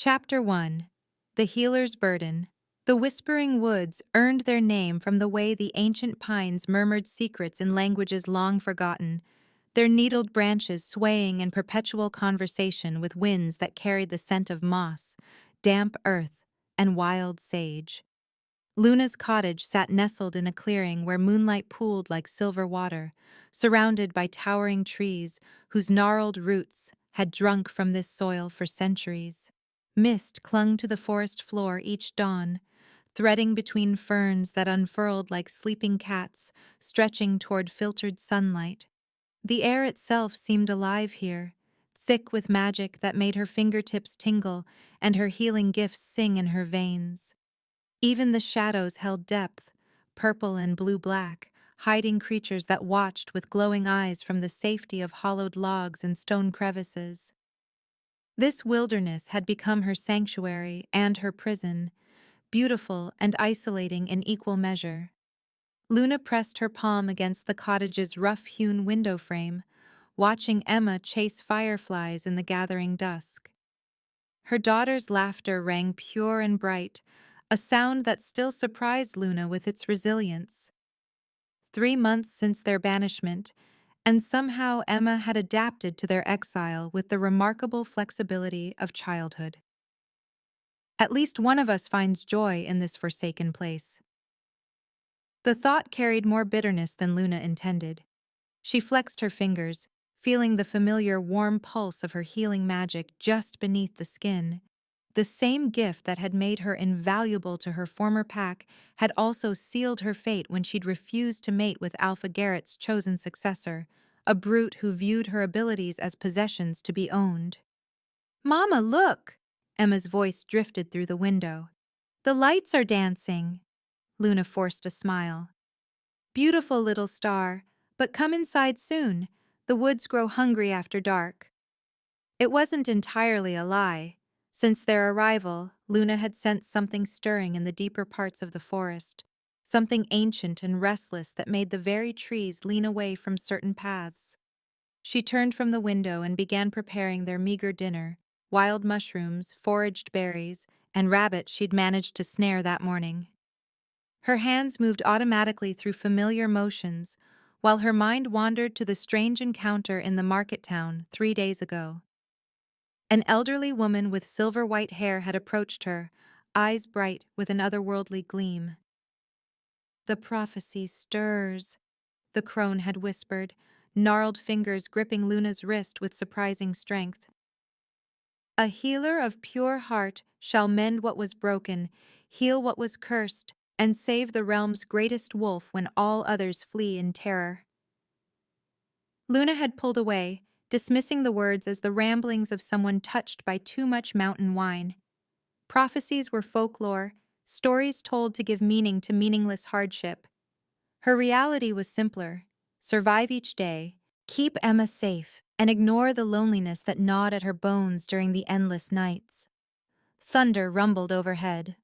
Chapter 1. The Healer's Burden. The Whispering Woods earned their name from the way the ancient pines murmured secrets in languages long forgotten, their needled branches swaying in perpetual conversation with winds that carried the scent of moss, damp earth, and wild sage. Luna's cottage sat nestled in a clearing where moonlight pooled like silver water, surrounded by towering trees whose gnarled roots had drunk from this soil for centuries. Mist clung to the forest floor each dawn, threading between ferns that unfurled like sleeping cats, stretching toward filtered sunlight. The air itself seemed alive here, thick with magic that made her fingertips tingle and her healing gifts sing in her veins. Even the shadows held depth, purple and blue-black, hiding creatures that watched with glowing eyes from the safety of hollowed logs and stone crevices. This wilderness had become her sanctuary and her prison, beautiful and isolating in equal measure. Luna pressed her palm against the cottage's rough-hewn window frame, watching Emma chase fireflies in the gathering dusk. Her daughter's laughter rang pure and bright, a sound that still surprised Luna with its resilience. 3 months since their banishment, and somehow Emma had adapted to their exile with the remarkable flexibility of childhood. At least one of us finds joy in this forsaken place. The thought carried more bitterness than Luna intended. She flexed her fingers, feeling the familiar warm pulse of her healing magic just beneath the skin. The same gift that had made her invaluable to her former pack had also sealed her fate when she'd refused to mate with Alpha Garrett's chosen successor, a brute who viewed her abilities as possessions to be owned. "Mama, look!" Emma's voice drifted through the window. "The lights are dancing." Luna forced a smile. "Beautiful little star, but come inside soon. The woods grow hungry after dark." It wasn't entirely a lie. Since their arrival, Luna had sensed something stirring in the deeper parts of the forest, something ancient and restless that made the very trees lean away from certain paths. She turned from the window and began preparing their meager dinner, wild mushrooms, foraged berries, and rabbits she'd managed to snare that morning. Her hands moved automatically through familiar motions, while her mind wandered to the strange encounter in the market town 3 days ago. An elderly woman with silver-white hair had approached her, eyes bright with an otherworldly gleam. "The prophecy stirs," the crone had whispered, gnarled fingers gripping Luna's wrist with surprising strength. "A healer of pure heart shall mend what was broken, heal what was cursed, and save the realm's greatest wolf when all others flee in terror." Luna had pulled away, dismissing the words as the ramblings of someone touched by too much mountain wine. Prophecies were folklore, stories told to give meaning to meaningless hardship. Her reality was simpler: survive each day, keep Emma safe, and ignore the loneliness that gnawed at her bones during the endless nights. Thunder rumbled overhead,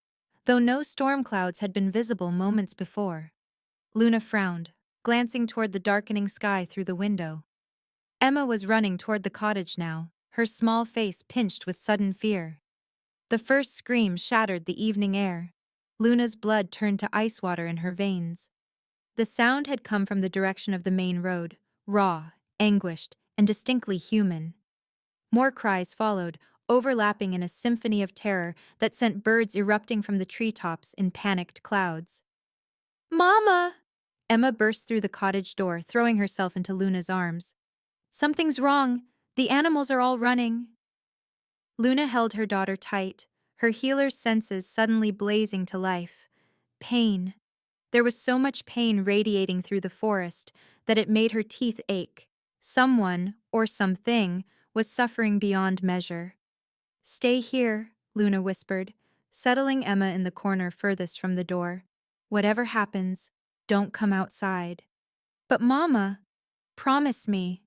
though no storm clouds had been visible moments before. Luna frowned, glancing toward the darkening sky through the window. Emma was running toward the cottage now, her small face pinched with sudden fear. The first scream shattered the evening air. Luna's blood turned to ice water in her veins. The sound had come from the direction of the main road, raw, anguished, and distinctly human. More cries followed, overlapping in a symphony of terror that sent birds erupting from the treetops in panicked clouds. "Mama!" Emma burst through the cottage door, throwing herself into Luna's arms. "Something's wrong. The animals are all running." Luna held her daughter tight, her healer's senses suddenly blazing to life. Pain. There was so much pain radiating through the forest that it made her teeth ache. Someone, or something, was suffering beyond measure. "Stay here," Luna whispered, settling Emma in the corner furthest from the door. "Whatever happens, don't come outside." "But Mama, promise me."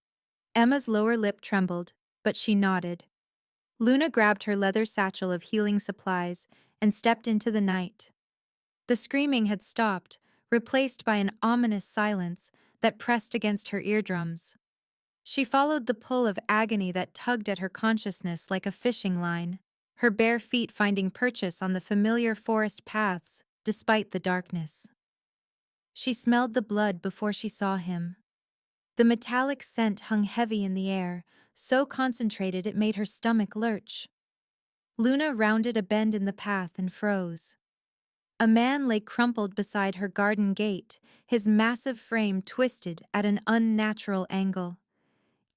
Emma's lower lip trembled, but she nodded. Luna grabbed her leather satchel of healing supplies and stepped into the night. The screaming had stopped, replaced by an ominous silence that pressed against her eardrums. She followed the pull of agony that tugged at her consciousness like a fishing line. her bare feet finding purchase on the familiar forest paths despite the darkness. She smelled the blood before she saw him. The metallic scent hung heavy in the air, so concentrated it made her stomach lurch. Luna rounded a bend in the path and froze. A man lay crumpled beside her garden gate, his massive frame twisted at an unnatural angle.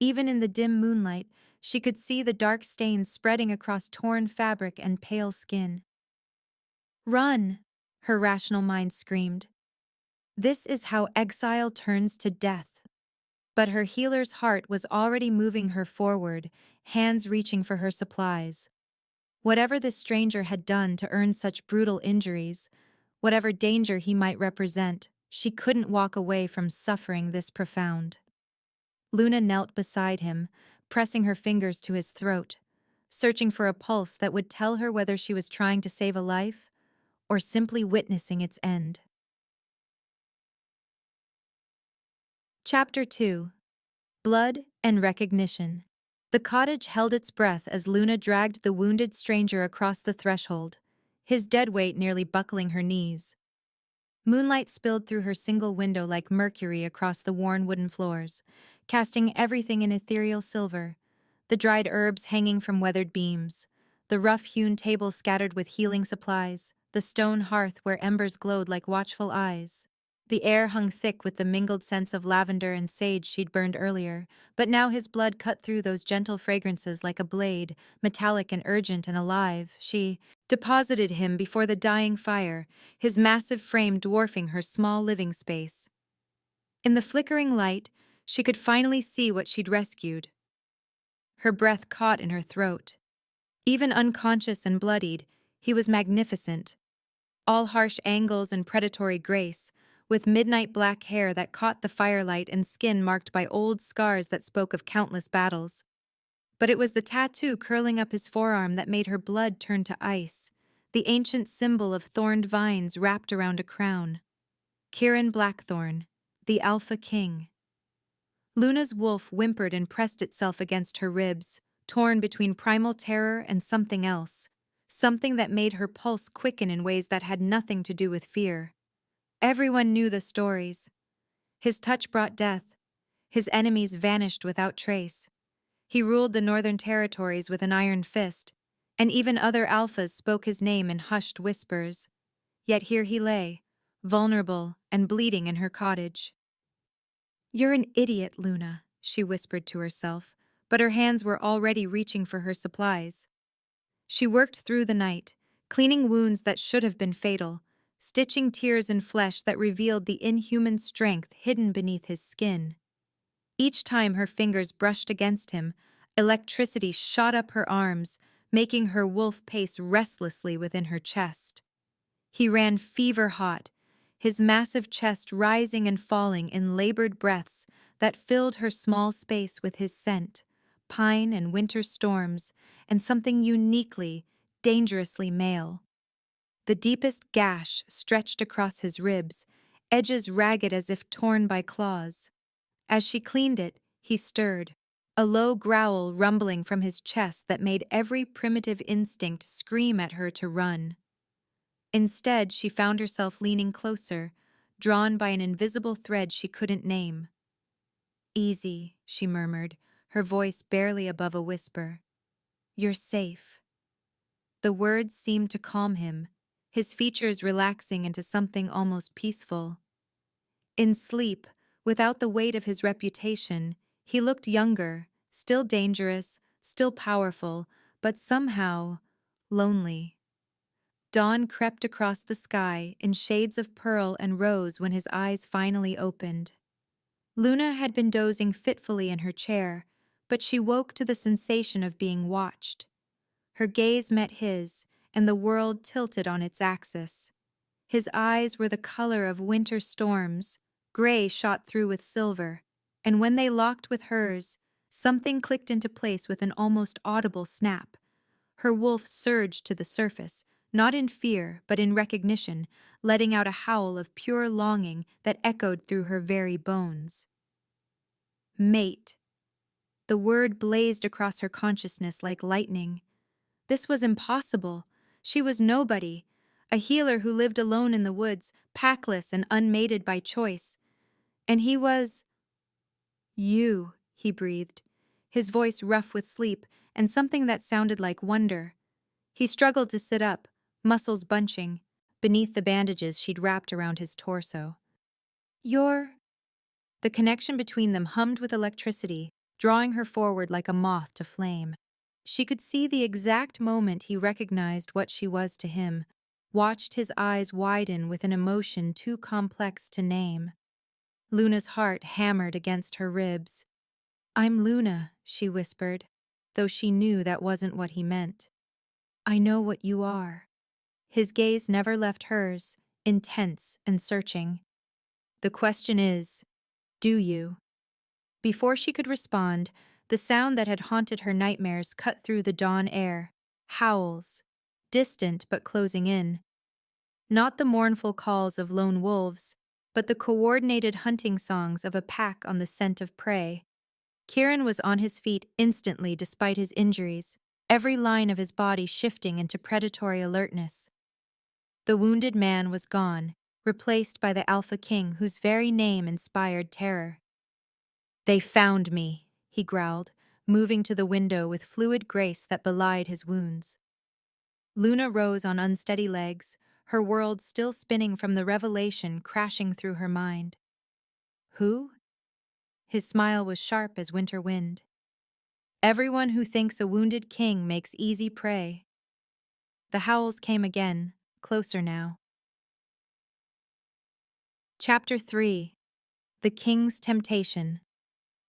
Even in the dim moonlight, she could see the dark stains spreading across torn fabric and pale skin. "Run!" her rational mind screamed. This is how exile turns to death. But her healer's heart was already moving her forward, hands reaching for her supplies. Whatever this stranger had done to earn such brutal injuries, whatever danger he might represent, she couldn't walk away from suffering this profound. Luna knelt beside him, pressing her fingers to his throat, searching for a pulse that would tell her whether she was trying to save a life or simply witnessing its end. Chapter 2. Blood and Recognition. The cottage held its breath as Luna dragged the wounded stranger across the threshold, his dead weight nearly buckling her knees. Moonlight spilled through her single window like mercury across the worn wooden floors, casting everything in ethereal silver, the dried herbs hanging from weathered beams, the rough-hewn table scattered with healing supplies, the stone hearth where embers glowed like watchful eyes. The air hung thick with the mingled scents of lavender and sage she'd burned earlier, but now his blood cut through those gentle fragrances like a blade, metallic and urgent and alive. She deposited him before the dying fire, his massive frame dwarfing her small living space. In the flickering light, she could finally see what she'd rescued. Her breath caught in her throat. Even unconscious and bloodied, he was magnificent. All harsh angles and predatory grace, with midnight black hair that caught the firelight and skin marked by old scars that spoke of countless battles. But it was the tattoo curling up his forearm that made her blood turn to ice, the ancient symbol of thorned vines wrapped around a crown. Kirin Blackthorn, the Alpha King. Luna's wolf whimpered and pressed itself against her ribs, torn between primal terror and something else, something that made her pulse quicken in ways that had nothing to do with fear. Everyone knew the stories. His touch brought death. His enemies vanished without trace. He ruled the northern territories with an iron fist, and even other alphas spoke his name in hushed whispers. Yet here he lay, vulnerable and bleeding in her cottage. "You're an idiot, Luna," she whispered to herself, but her hands were already reaching for her supplies. She worked through the night, cleaning wounds that should have been fatal, stitching tears in flesh that revealed the inhuman strength hidden beneath his skin. Each time her fingers brushed against him, electricity shot up her arms, making her wolf pace restlessly within her chest. He ran fever-hot, his massive chest rising and falling in labored breaths that filled her small space with his scent, pine and winter storms, and something uniquely, dangerously male. The deepest gash stretched across his ribs, edges ragged as if torn by claws. As she cleaned it, he stirred, a low growl rumbling from his chest that made every primitive instinct scream at her to run. Instead, she found herself leaning closer, drawn by an invisible thread she couldn't name. "Easy," she murmured, her voice barely above a whisper. "You're safe." The words seemed to calm him, his features relaxing into something almost peaceful. In sleep, without the weight of his reputation, he looked younger, still dangerous, still powerful, but somehow lonely. Dawn crept across the sky in shades of pearl and rose when his eyes finally opened. Luna had been dozing fitfully in her chair, but she woke to the sensation of being watched. Her gaze met his, and the world tilted on its axis. His eyes were the color of winter storms, gray shot through with silver, and when they locked with hers, something clicked into place with an almost audible snap. Her wolf surged to the surface, not in fear, but in recognition, letting out a howl of pure longing that echoed through her very bones. Mate. The word blazed across her consciousness like lightning. This was impossible. She was nobody, a healer who lived alone in the woods, packless and unmated by choice. And he was… "You," he breathed, his voice rough with sleep and something that sounded like wonder. He struggled to sit up, muscles bunching, beneath the bandages she'd wrapped around his torso. "You're…" The connection between them hummed with electricity, drawing her forward like a moth to flame. She could see the exact moment he recognized what she was to him, watched his eyes widen with an emotion too complex to name. Luna's heart hammered against her ribs. "I'm Luna," she whispered, though she knew that wasn't what he meant. "I know what you are." His gaze never left hers, intense and searching. "The question is, do you?" Before she could respond, the sound that had haunted her nightmares cut through the dawn air. Howls, distant but closing in. Not the mournful calls of lone wolves, but the coordinated hunting songs of a pack on the scent of prey. Kieran was on his feet instantly despite his injuries, every line of his body shifting into predatory alertness. The wounded man was gone, replaced by the Alpha King whose very name inspired terror. "They found me," he growled, moving to the window with fluid grace that belied his wounds. Luna rose on unsteady legs, her world still spinning from the revelation crashing through her mind. "Who?" His smile was sharp as winter wind. "Everyone who thinks a wounded king makes easy prey." The howls came again, closer now. Chapter 3. The King's Temptation.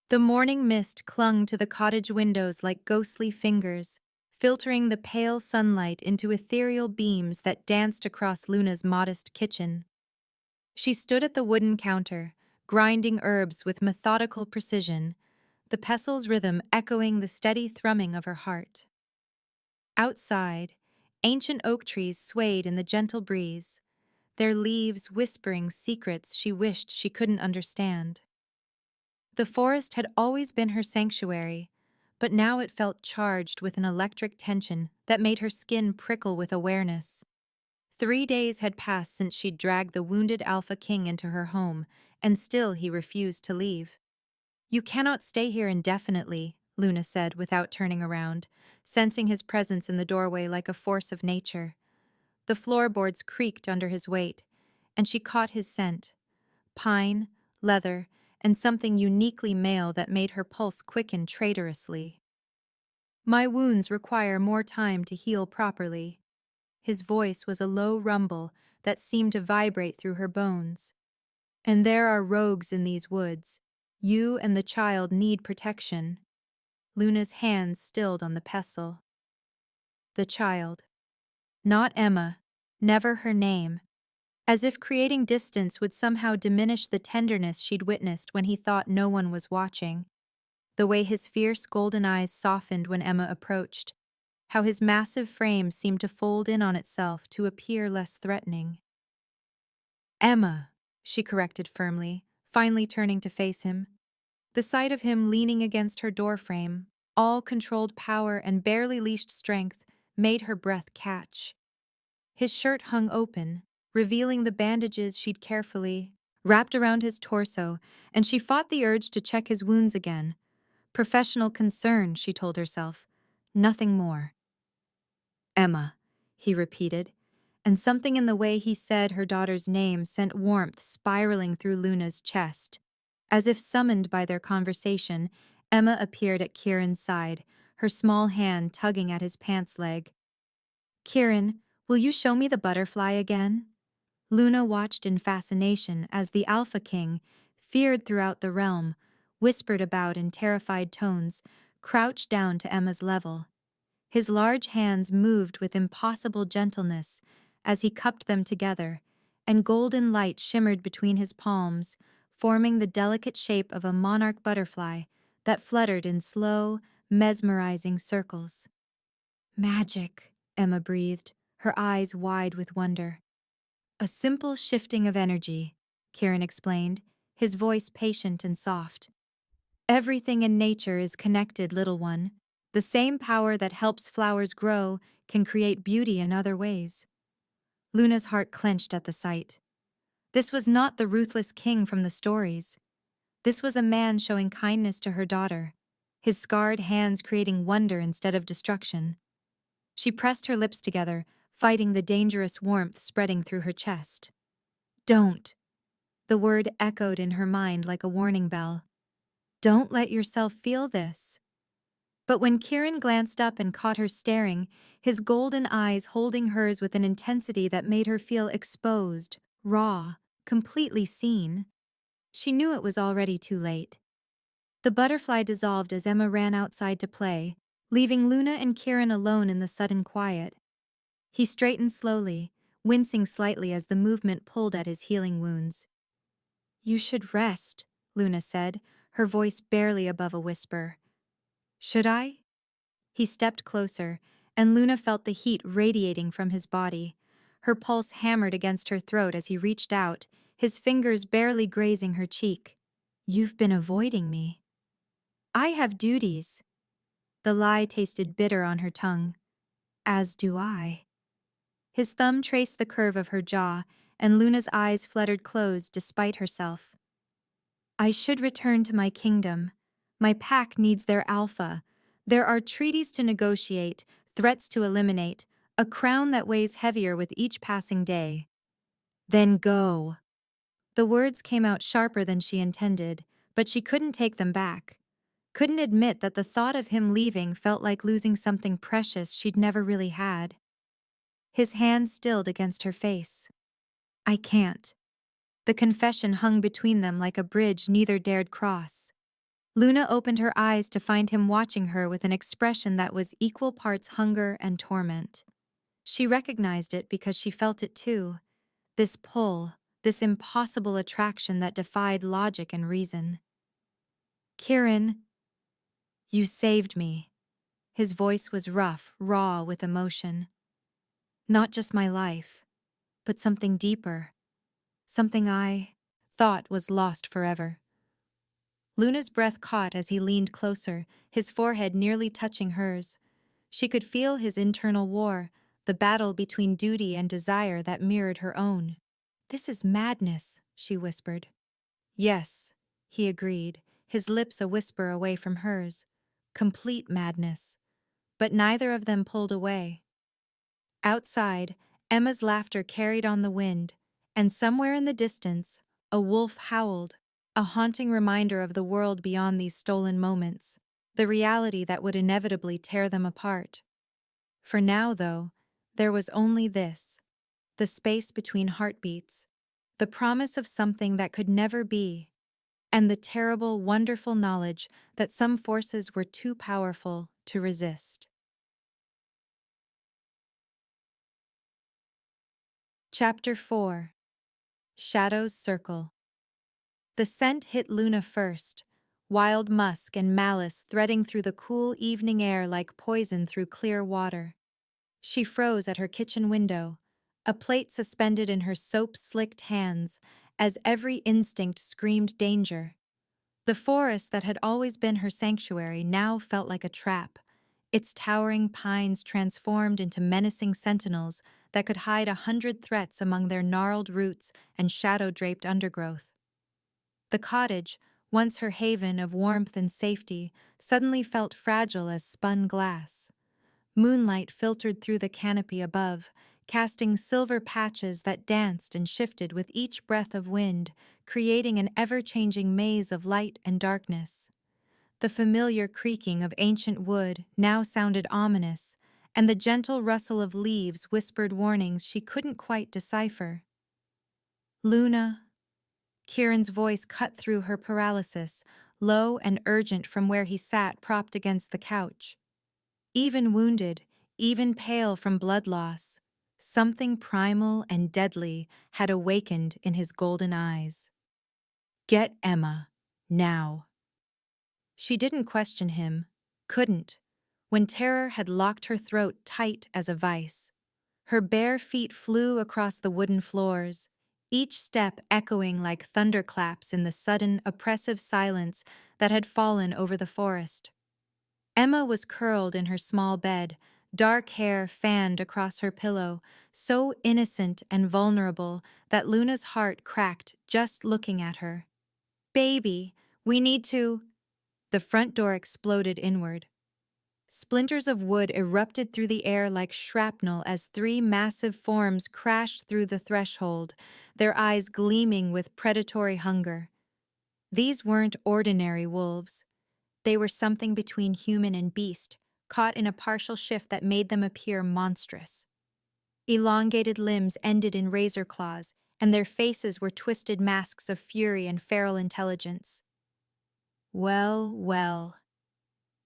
The morning mist clung to the cottage windows like ghostly fingers, filtering the pale sunlight into ethereal beams that danced across Luna's modest kitchen. She stood at the wooden counter, grinding herbs with methodical precision, the pestle's rhythm echoing the steady thrumming of her heart. Outside, ancient oak trees swayed in the gentle breeze, their leaves whispering secrets she wished she couldn't understand. The forest had always been her sanctuary, but now it felt charged with an electric tension that made her skin prickle with awareness. 3 days had passed since she'd dragged the wounded Alpha King into her home, and still he refused to leave. "You cannot stay here indefinitely," Luna said without turning around, sensing his presence in the doorway like a force of nature. The floorboards creaked under his weight, and she caught his scent: pine, leather, and something uniquely male that made her pulse quicken traitorously. "My wounds require more time to heal properly." His voice was a low rumble that seemed to vibrate through her bones. "And there are rogues in these woods. You and the child need protection." Luna's hands stilled on the pestle. The child. Not Emma, never her name. As if creating distance would somehow diminish the tenderness she'd witnessed when he thought no one was watching. The way his fierce golden eyes softened when Emma approached, how his massive frame seemed to fold in on itself to appear less threatening. "Emma," she corrected firmly, finally turning to face him. The sight of him leaning against her doorframe, all controlled power and barely leashed strength, made her breath catch. His shirt hung open, revealing the bandages she'd carefully wrapped around his torso, and she fought the urge to check his wounds again. Professional concern, she told herself. Nothing more. "Emma," he repeated, and something in the way he said her daughter's name sent warmth spiraling through Luna's chest. As if summoned by their conversation, Emma appeared at Kieran's side, her small hand tugging at his pants leg. "Kieran, will you show me the butterfly again?" Luna watched in fascination as the Alpha King, feared throughout the realm, whispered about in terrified tones, crouched down to Emma's level. His large hands moved with impossible gentleness as he cupped them together, and golden light shimmered between his palms, forming the delicate shape of a monarch butterfly that fluttered in slow, mesmerizing circles. "Magic," Emma breathed, her eyes wide with wonder. "A simple shifting of energy," Kieran explained, his voice patient and soft. "Everything in nature is connected, little one. The same power that helps flowers grow can create beauty in other ways. Luna's heart clenched at the sight. This was not the ruthless king from the stories. This was a man showing kindness to her daughter, his scarred hands creating wonder instead of destruction. She pressed her lips together, fighting the dangerous warmth spreading through her chest. Don't. The word echoed in her mind like a warning bell. Don't let yourself feel this. But when Kieran glanced up and caught her staring, his golden eyes holding hers with an intensity that made her feel exposed, raw, completely seen, she knew it was already too late. The butterfly dissolved as Emma ran outside to play, leaving Luna and Kieran alone in the sudden quiet. He straightened slowly, wincing slightly as the movement pulled at his healing wounds. You should rest, Luna said, her voice barely above a whisper. Should I? He stepped closer, and Luna felt the heat radiating from his body. Her pulse hammered against her throat as he reached out, his fingers barely grazing her cheek. You've been avoiding me. I have duties. The lie tasted bitter on her tongue. As do I. His thumb traced the curve of her jaw, and Luna's eyes fluttered closed despite herself. I should return to my kingdom. My pack needs their alpha. There are treaties to negotiate, threats to eliminate, a crown that weighs heavier with each passing day. Then go. The words came out sharper than she intended, but she couldn't take them back. Couldn't admit that the thought of him leaving felt like losing something precious she'd never really had. His hand stilled against her face. I can't. The confession hung between them like a bridge neither dared cross. Luna opened her eyes to find him watching her with an expression that was equal parts hunger and torment. She recognized it because she felt it too. This pull, this impossible attraction that defied logic and reason. Kieran, you saved me. His voice was rough, raw with emotion. Not just my life, but something deeper. Something I thought was lost forever. Luna's breath caught as he leaned closer, his forehead nearly touching hers. She could feel his internal war, the battle between duty and desire that mirrored her own. This is madness, she whispered. Yes, he agreed, his lips a whisper away from hers. Complete madness. But neither of them pulled away. Outside, Emma's laughter carried on the wind, and somewhere in the distance, a wolf howled, a haunting reminder of the world beyond these stolen moments, the reality that would inevitably tear them apart. For now, though, there was only this, the space between heartbeats, the promise of something that could never be, and the terrible, wonderful knowledge that some forces were too powerful to resist. Chapter 4. Shadows Circle. The scent hit Luna first, wild musk and malice threading through the cool evening air like poison through clear water. She froze at her kitchen window, a plate suspended in her soap-slicked hands, as every instinct screamed danger. The forest that had always been her sanctuary now felt like a trap, its towering pines transformed into menacing sentinels that could hide 100 threats among their gnarled roots and shadow-draped undergrowth. The cottage, once her haven of warmth and safety, suddenly felt fragile as spun glass. Moonlight filtered through the canopy above, casting silver patches that danced and shifted with each breath of wind, creating an ever-changing maze of light and darkness. The familiar creaking of ancient wood now sounded ominous, and the gentle rustle of leaves whispered warnings she couldn't quite decipher. Luna. Kieran's voice cut through her paralysis, low and urgent from where he sat propped against the couch. Even wounded, even pale from blood loss, something primal and deadly had awakened in his golden eyes. Get Emma, now. She didn't question him, couldn't, when terror had locked her throat tight as a vice. Her bare feet flew across the wooden floors, each step echoing like thunderclaps in the sudden, oppressive silence that had fallen over the forest. Emma was curled in her small bed, dark hair fanned across her pillow, so innocent and vulnerable that Luna's heart cracked just looking at her. Baby, we need to. The front door exploded inward. Splinters of wood erupted through the air like shrapnel as three massive forms crashed through the threshold, their eyes gleaming with predatory hunger. These weren't ordinary wolves. They were something between human and beast, caught in a partial shift that made them appear monstrous. Elongated limbs ended in razor claws, and their faces were twisted masks of fury and feral intelligence. Well, well.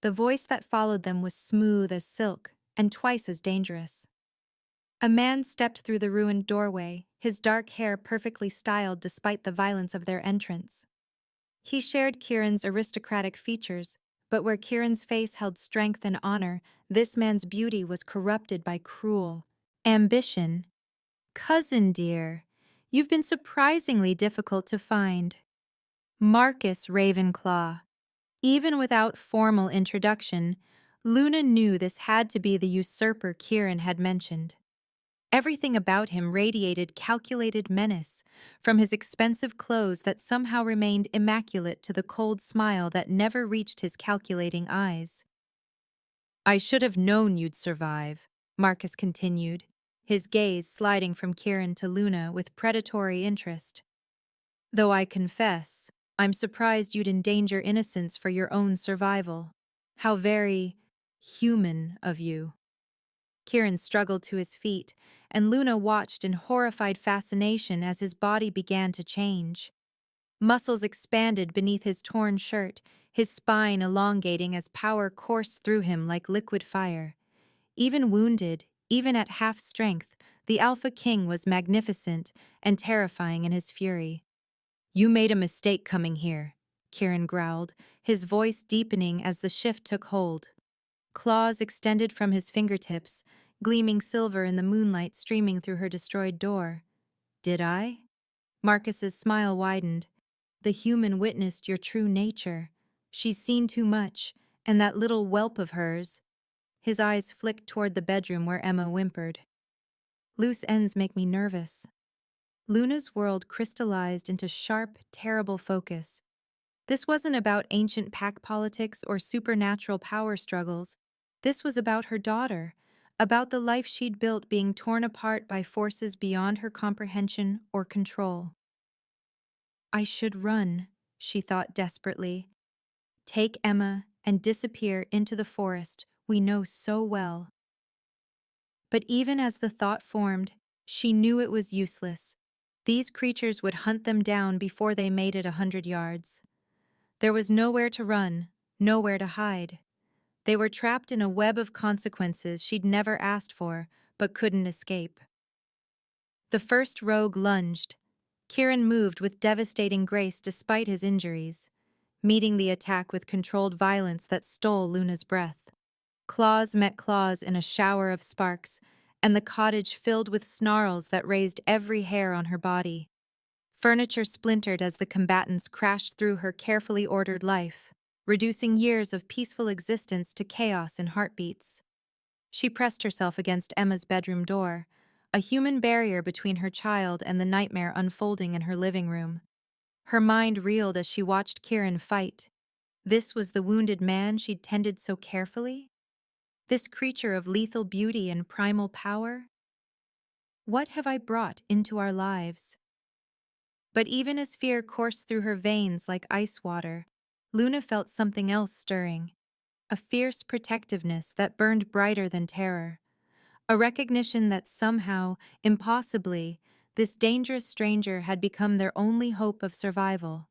The voice that followed them was smooth as silk and twice as dangerous. A man stepped through the ruined doorway, his dark hair perfectly styled despite the violence of their entrance. He shared Kieran's aristocratic features, but where Kieran's face held strength and honor, this man's beauty was corrupted by cruel ambition. Cousin dear, you've been surprisingly difficult to find. Marcus Ravenclaw. Even without formal introduction, Luna knew this had to be the usurper Kieran had mentioned. Everything about him radiated calculated menace, from his expensive clothes that somehow remained immaculate to the cold smile that never reached his calculating eyes. I should have known you'd survive, Marcus continued, his gaze sliding from Kieran to Luna with predatory interest. Though I confess, I'm surprised you'd endanger innocence for your own survival. How very human of you. Kieran struggled to his feet, and Luna watched in horrified fascination as his body began to change. Muscles expanded beneath his torn shirt, his spine elongating as power coursed through him like liquid fire. Even wounded, even at half strength, the Alpha King was magnificent and terrifying in his fury. You made a mistake coming here, Kieran growled, his voice deepening as the shift took hold. Claws extended from his fingertips, gleaming silver in the moonlight streaming through her destroyed door. Did I? Marcus's smile widened. The human witnessed your true nature. She's seen too much, and that little whelp of hers. His eyes flicked toward the bedroom where Emma whimpered. Loose ends make me nervous. Luna's world crystallized into sharp, terrible focus. This wasn't about ancient pack politics or supernatural power struggles. This was about her daughter, about the life she'd built being torn apart by forces beyond her comprehension or control. I should run, she thought desperately. Take Emma and disappear into the forest we know so well. But even as the thought formed, she knew it was useless. These creatures would hunt them down before they made it 100 yards. There was nowhere to run, nowhere to hide. They were trapped in a web of consequences she'd never asked for, but couldn't escape. The first rogue lunged. Kieran moved with devastating grace despite his injuries, meeting the attack with controlled violence that stole Luna's breath. Claws met claws in a shower of sparks, and the cottage filled with snarls that raised every hair on her body. Furniture splintered as the combatants crashed through her carefully ordered life, reducing years of peaceful existence to chaos in heartbeats. She pressed herself against Emma's bedroom door, a human barrier between her child and the nightmare unfolding in her living room. Her mind reeled as she watched Kieran fight. This was the wounded man she'd tended so carefully? This creature of lethal beauty and primal power? What have I brought into our lives? But even as fear coursed through her veins like ice water, Luna felt something else stirring, a fierce protectiveness that burned brighter than terror, a recognition that somehow, impossibly, this dangerous stranger had become their only hope of survival.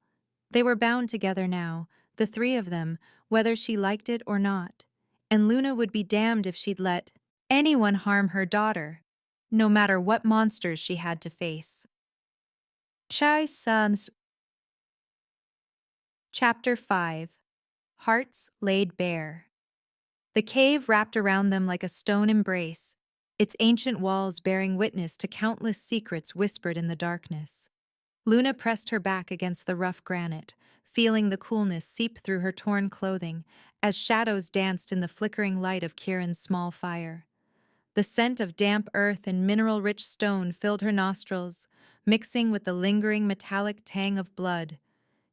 They were bound together now, the three of them, whether she liked it or not, and Luna would be damned if she'd let anyone harm her daughter, no matter what monsters she had to face. Chai San's Chapter 5. Hearts Laid Bare. The cave wrapped around them like a stone embrace, its ancient walls bearing witness to countless secrets whispered in the darkness. Luna pressed her back against the rough granite, feeling the coolness seep through her torn clothing as shadows danced in the flickering light of Kieran's small fire. The scent of damp earth and mineral-rich stone filled her nostrils, mixing with the lingering metallic tang of blood,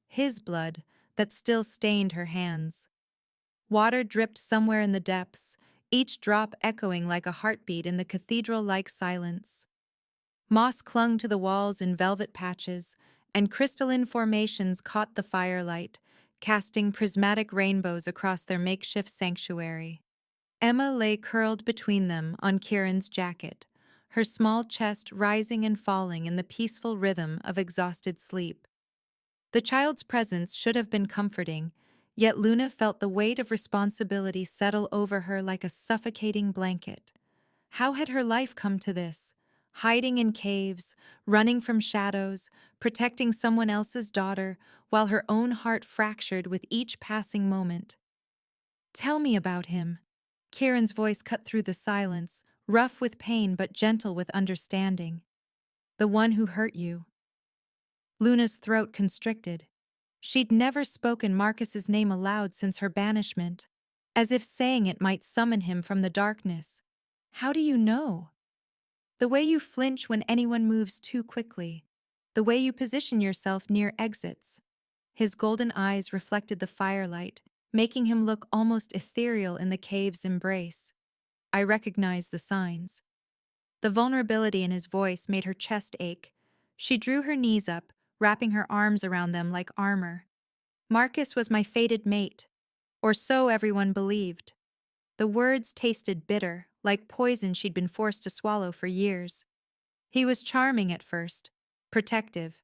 his blood, that still stained her hands. Water dripped somewhere in the depths, each drop echoing like a heartbeat in the cathedral-like silence. Moss clung to the walls in velvet patches, and crystalline formations caught the firelight, casting prismatic rainbows across their makeshift sanctuary. Emma lay curled between them on Kieran's jacket, her small chest rising and falling in the peaceful rhythm of exhausted sleep. The child's presence should have been comforting, yet Luna felt the weight of responsibility settle over her like a suffocating blanket. How had her life come to this? Hiding in caves, running from shadows, protecting someone else's daughter, while her own heart fractured with each passing moment. "Tell me about him." Kieran's voice cut through the silence, rough with pain but gentle with understanding. "The one who hurt you." Luna's throat constricted. She'd never spoken Marcus's name aloud since her banishment, as if saying it might summon him from the darkness. "How do you know?" "The way you flinch when anyone moves too quickly. The way you position yourself near exits." His golden eyes reflected the firelight, making him look almost ethereal in the cave's embrace. "I recognize the signs." The vulnerability in his voice made her chest ache. She drew her knees up, wrapping her arms around them like armor. "Marcus was my fated mate. Or so everyone believed." The words tasted bitter, like poison she'd been forced to swallow for years. "He was charming at first, protective.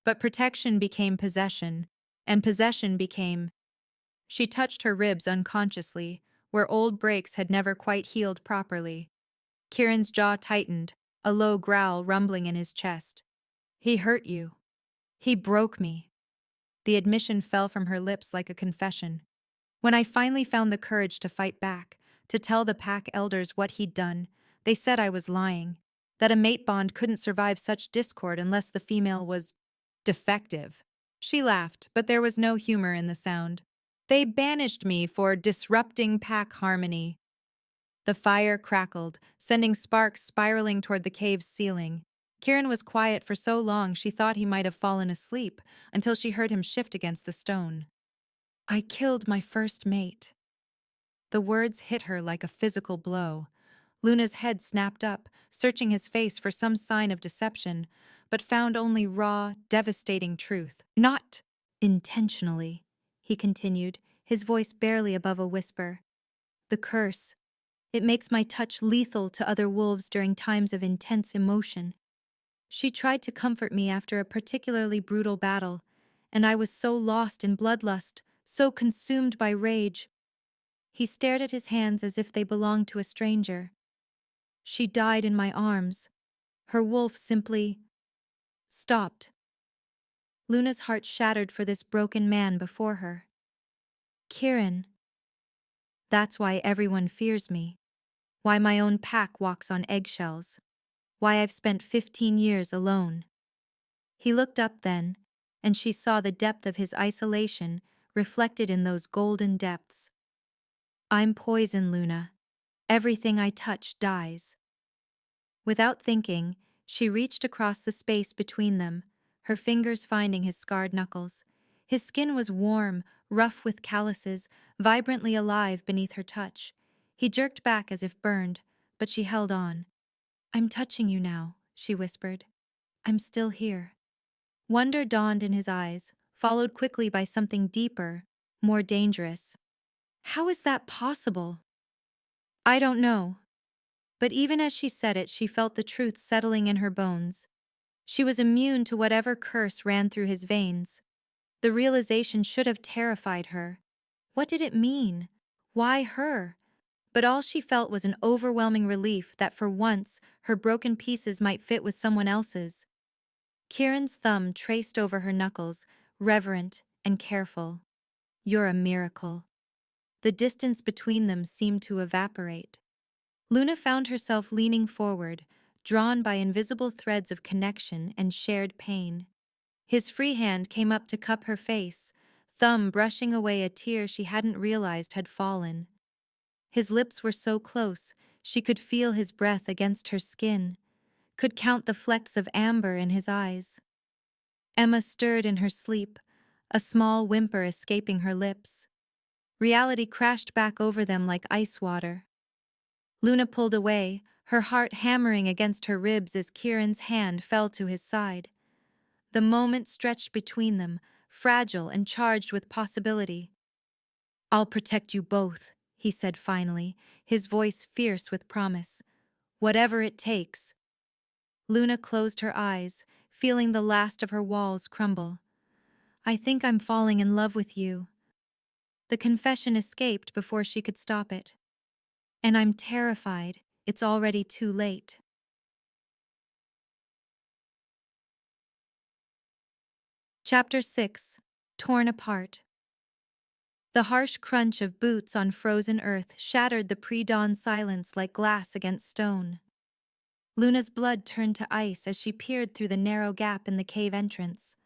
But protection became possession, and possession became—" She touched her ribs unconsciously, where old breaks had never quite healed properly. Kieran's jaw tightened, a low growl rumbling in his chest. "He hurt you. He broke me." The admission fell from her lips like a confession. "When I finally found the courage to fight back, to tell the pack elders what he'd done, they said I was lying, that a mate bond couldn't survive such discord unless the female was defective." She laughed, but there was no humor in the sound. "They banished me for disrupting pack harmony." The fire crackled, sending sparks spiraling toward the cave's ceiling. Kieran was quiet for so long she thought he might have fallen asleep, until she heard him shift against the stone. "I killed my first mate." The words hit her like a physical blow. Luna's head snapped up, searching his face for some sign of deception, but found only raw, devastating truth. "Not intentionally," he continued, his voice barely above a whisper. "The curse. It makes my touch lethal to other wolves during times of intense emotion." She tried to comfort me after a particularly brutal battle, and I was so lost in bloodlust, so consumed by rage. He stared at his hands as if they belonged to a stranger. "She died in my arms. Her wolf simply stopped." Luna's heart shattered for this broken man before her. "Kieran. That's why everyone fears me. Why my own pack walks on eggshells. Why I've spent 15 years alone." He looked up then, and she saw the depth of his isolation reflected in those golden depths. "I'm poison, Luna. Everything I touch dies." Without thinking, she reached across the space between them, her fingers finding his scarred knuckles. His skin was warm, rough with calluses, vibrantly alive beneath her touch. He jerked back as if burned, but she held on. "I'm touching you now," she whispered. "I'm still here." Wonder dawned in his eyes, followed quickly by something deeper, more dangerous. "How is that possible?" "I don't know." But even as she said it, she felt the truth settling in her bones. She was immune to whatever curse ran through his veins. The realization should have terrified her. What did it mean? Why her? But all she felt was an overwhelming relief that for once her broken pieces might fit with someone else's. Kieran's thumb traced over her knuckles, reverent and careful. "You're a miracle." The distance between them seemed to evaporate. Luna found herself leaning forward, drawn by invisible threads of connection and shared pain. His free hand came up to cup her face, thumb brushing away a tear she hadn't realized had fallen. His lips were so close, she could feel his breath against her skin, could count the flecks of amber in his eyes. Emma stirred in her sleep, a small whimper escaping her lips. Reality crashed back over them like ice water. Luna pulled away, her heart hammering against her ribs as Kieran's hand fell to his side. The moment stretched between them, fragile and charged with possibility. "I'll protect you both," he said finally, his voice fierce with promise. "Whatever it takes." Luna closed her eyes, feeling the last of her walls crumble. "I think I'm falling in love with you." The confession escaped before she could stop it. "And I'm terrified. It's already too late." Chapter 6. Torn Apart. The harsh crunch of boots on frozen earth shattered the pre-dawn silence like glass against stone. Luna's blood turned to ice as she peered through the narrow gap in the cave entrance,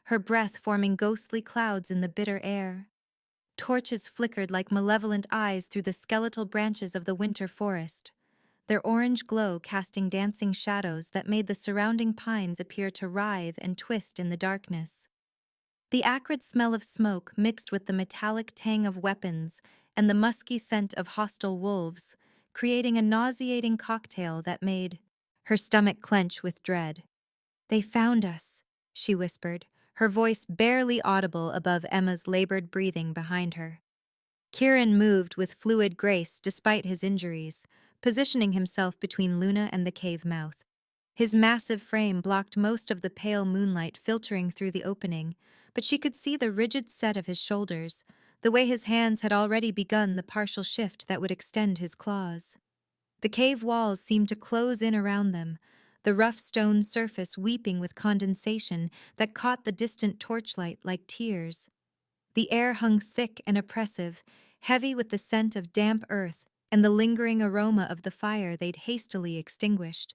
her breath forming ghostly clouds in the bitter air. Torches flickered like malevolent eyes through the skeletal branches of the winter forest, their orange glow casting dancing shadows that made the surrounding pines appear to writhe and twist in the darkness. The acrid smell of smoke mixed with the metallic tang of weapons and the musky scent of hostile wolves, creating a nauseating cocktail that made her stomach clench with dread. "They found us," she whispered, her voice barely audible above Emma's labored breathing behind her. Kieran moved with fluid grace despite his injuries, positioning himself between Luna and the cave mouth. His massive frame blocked most of the pale moonlight filtering through the opening, but she could see the rigid set of his shoulders, the way his hands had already begun the partial shift that would extend his claws. The cave walls seemed to close in around them, the rough stone surface weeping with condensation that caught the distant torchlight like tears. The air hung thick and oppressive, heavy with the scent of damp earth and the lingering aroma of the fire they'd hastily extinguished.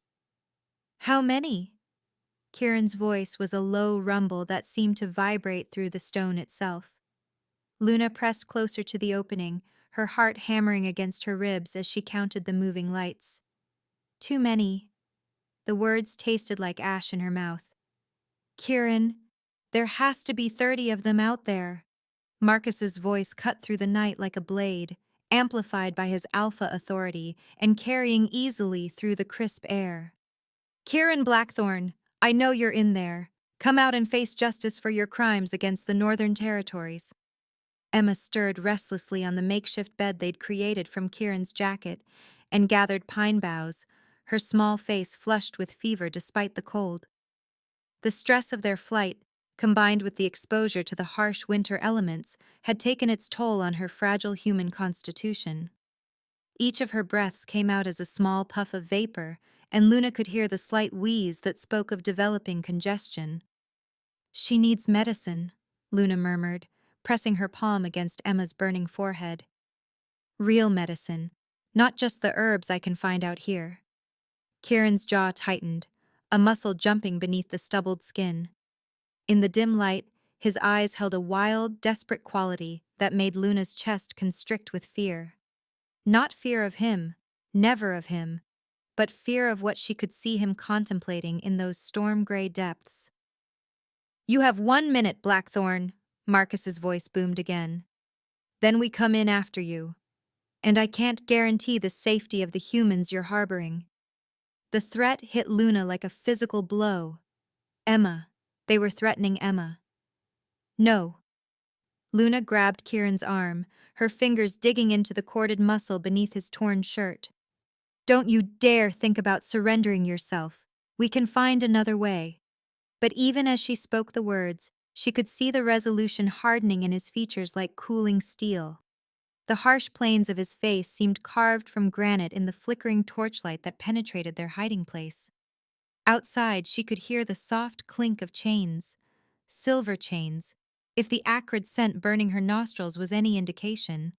"How many?" Kieran's voice was a low rumble that seemed to vibrate through the stone itself. Luna pressed closer to the opening, her heart hammering against her ribs as she counted the moving lights. "Too many." The words tasted like ash in her mouth. "Kieran, there has to be 30 of them out there." Marcus's voice cut through the night like a blade, amplified by his alpha authority and carrying easily through the crisp air. "Kieran Blackthorn, I know you're in there. Come out and face justice for your crimes against the Northern Territories." Emma stirred restlessly on the makeshift bed they'd created from Kieran's jacket and gathered pine boughs, her small face flushed with fever despite the cold. The stress of their flight, combined with the exposure to the harsh winter elements, had taken its toll on her fragile human constitution. Each of her breaths came out as a small puff of vapor, and Luna could hear the slight wheeze that spoke of developing congestion. "She needs medicine," Luna murmured, pressing her palm against Emma's burning forehead. "Real medicine, not just the herbs I can find out here." Kieran's jaw tightened, a muscle jumping beneath the stubbled skin. In the dim light, his eyes held a wild, desperate quality that made Luna's chest constrict with fear. Not fear of him, never of him, but fear of what she could see him contemplating in those storm-gray depths. "You have 1 minute, Blackthorn," Marcus's voice boomed again. "Then we come in after you. And I can't guarantee the safety of the humans you're harboring." The threat hit Luna like a physical blow. Emma. They were threatening Emma. "No." Luna grabbed Kieran's arm, her fingers digging into the corded muscle beneath his torn shirt. "Don't you dare think about surrendering yourself. We can find another way." But even as she spoke the words, she could see the resolution hardening in his features like cooling steel. The harsh planes of his face seemed carved from granite in the flickering torchlight that penetrated their hiding place. Outside, she could hear the soft clink of chains. Silver chains, if the acrid scent burning her nostrils was any indication.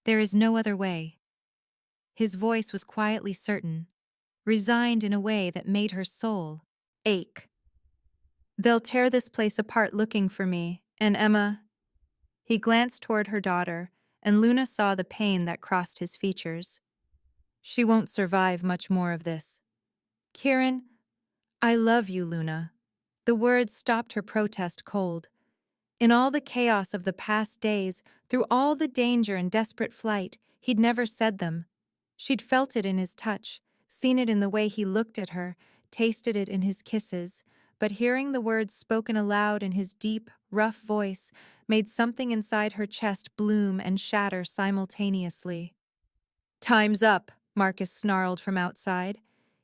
"There is no other way." His voice was quietly certain, resigned in a way that made her soul ache. "They'll tear this place apart looking for me, and Emma, He glanced toward her daughter, and Luna saw the pain that crossed his features. She won't survive much more of this. Kieran, I love you, Luna. The words stopped her protest cold. In all the chaos of the past days, through all the danger and desperate flight, he'd never said them. She'd felt it in his touch, seen it in the way he looked at her, tasted it in his kisses, but hearing the words spoken aloud in his deep, rough voice made something inside her chest bloom and shatter simultaneously. Time's up, Marcus snarled from outside.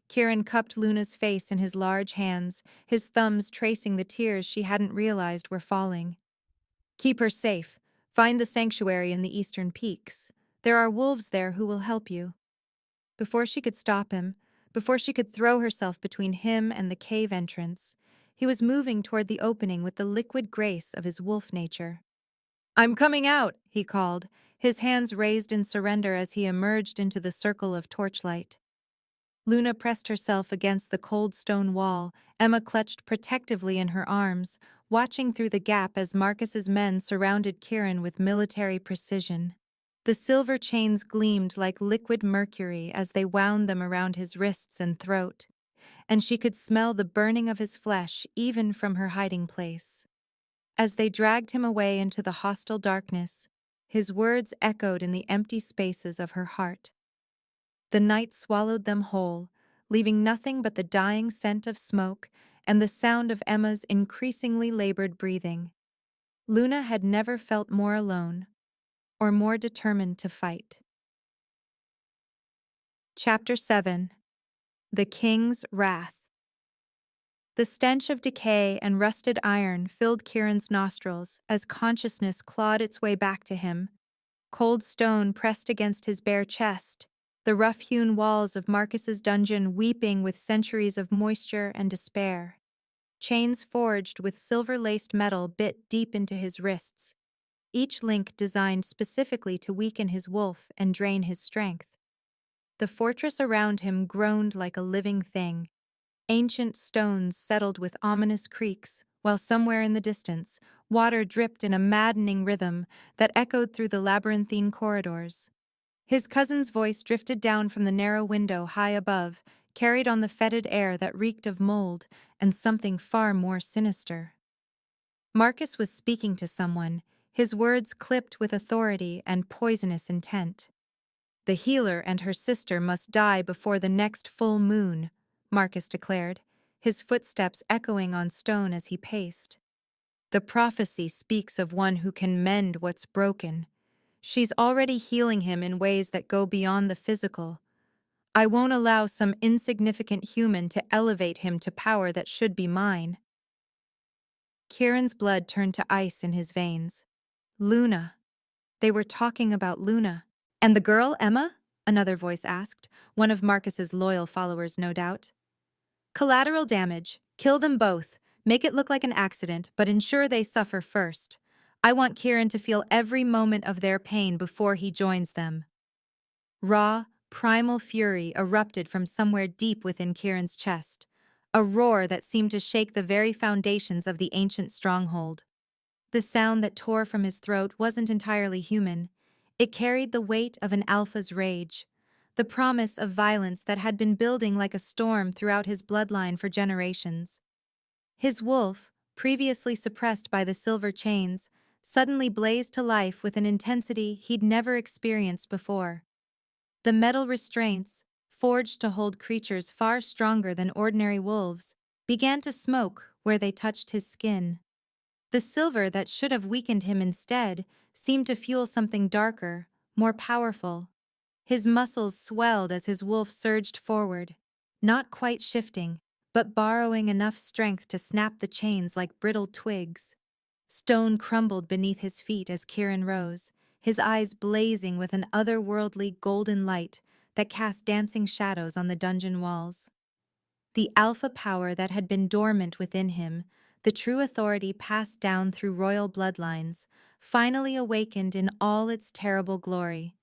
Kieran cupped Luna's face in his large hands, his thumbs tracing the tears she hadn't realized were falling. Keep her safe. Find the sanctuary in the eastern peaks. There are wolves there who will help you. Before she could stop him, before she could throw herself between him and the cave entrance, he was moving toward the opening with the liquid grace of his wolf nature. I'm coming out, he called, his hands raised in surrender as he emerged into the circle of torchlight. Luna pressed herself against the cold stone wall, Emma clutched protectively in her arms, watching through the gap as Marcus's men surrounded Kieran with military precision. The silver chains gleamed like liquid mercury as they wound them around his wrists and throat, and she could smell the burning of his flesh even from her hiding place. As they dragged him away into the hostile darkness, his words echoed in the empty spaces of her heart. The night swallowed them whole, leaving nothing but the dying scent of smoke and the sound of Emma's increasingly labored breathing. Luna had never felt more alone, or more determined to fight. Chapter 7. The King's Wrath. The stench of decay and rusted iron filled Kieran's nostrils as consciousness clawed its way back to him. Cold stone pressed against his bare chest, the rough-hewn walls of Marcus's dungeon weeping with centuries of moisture and despair. Chains forged with silver-laced metal bit deep into his wrists, each link designed specifically to weaken his wolf and drain his strength. The fortress around him groaned like a living thing. Ancient stones settled with ominous creaks, while somewhere in the distance, water dripped in a maddening rhythm that echoed through the labyrinthine corridors. His cousin's voice drifted down from the narrow window high above, carried on the fetid air that reeked of mold and something far more sinister. Marcus was speaking to someone, his words clipped with authority and poisonous intent. The healer and her sister must die before the next full moon, Marcus declared, his footsteps echoing on stone as he paced. The prophecy speaks of one who can mend what's broken. She's already healing him in ways that go beyond the physical. I won't allow some insignificant human to elevate him to power that should be mine. Kieran's blood turned to ice in his veins. Luna. They were talking about Luna. And the girl, Emma? Another voice asked, one of Marcus's loyal followers, no doubt. Collateral damage. Kill them both. Make it look like an accident, but ensure they suffer first. I want Kieran to feel every moment of their pain before he joins them. Raw, primal fury erupted from somewhere deep within Kieran's chest, a roar that seemed to shake the very foundations of the ancient stronghold. The sound that tore from his throat wasn't entirely human. It carried the weight of an alpha's rage, the promise of violence that had been building like a storm throughout his bloodline for generations. His wolf, previously suppressed by the silver chains, suddenly blazed to life with an intensity he'd never experienced before. The metal restraints, forged to hold creatures far stronger than ordinary wolves, began to smoke where they touched his skin. The silver that should have weakened him instead seemed to fuel something darker, more powerful. His muscles swelled as his wolf surged forward, not quite shifting, but borrowing enough strength to snap the chains like brittle twigs. Stone crumbled beneath his feet as Kieran rose, his eyes blazing with an otherworldly golden light that cast dancing shadows on the dungeon walls. The alpha power that had been dormant within him, the true authority passed down through royal bloodlines, finally awakened in all its terrible glory.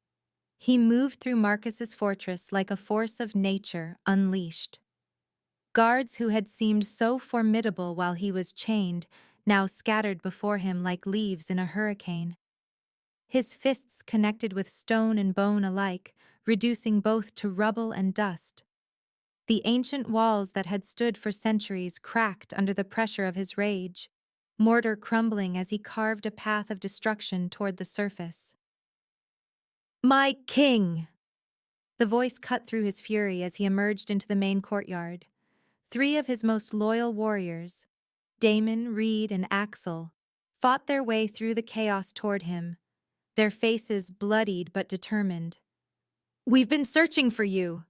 He moved through Marcus's fortress like a force of nature unleashed. Guards who had seemed so formidable while he was chained now scattered before him like leaves in a hurricane. His fists connected with stone and bone alike, reducing both to rubble and dust. The ancient walls that had stood for centuries cracked under the pressure of his rage, mortar crumbling as he carved a path of destruction toward the surface. "My king!" The voice cut through his fury as he emerged into the main courtyard. Three of his most loyal warriors, Damon, Reed, and Axel, fought their way through the chaos toward him, their faces bloodied but determined. "We've been searching for you."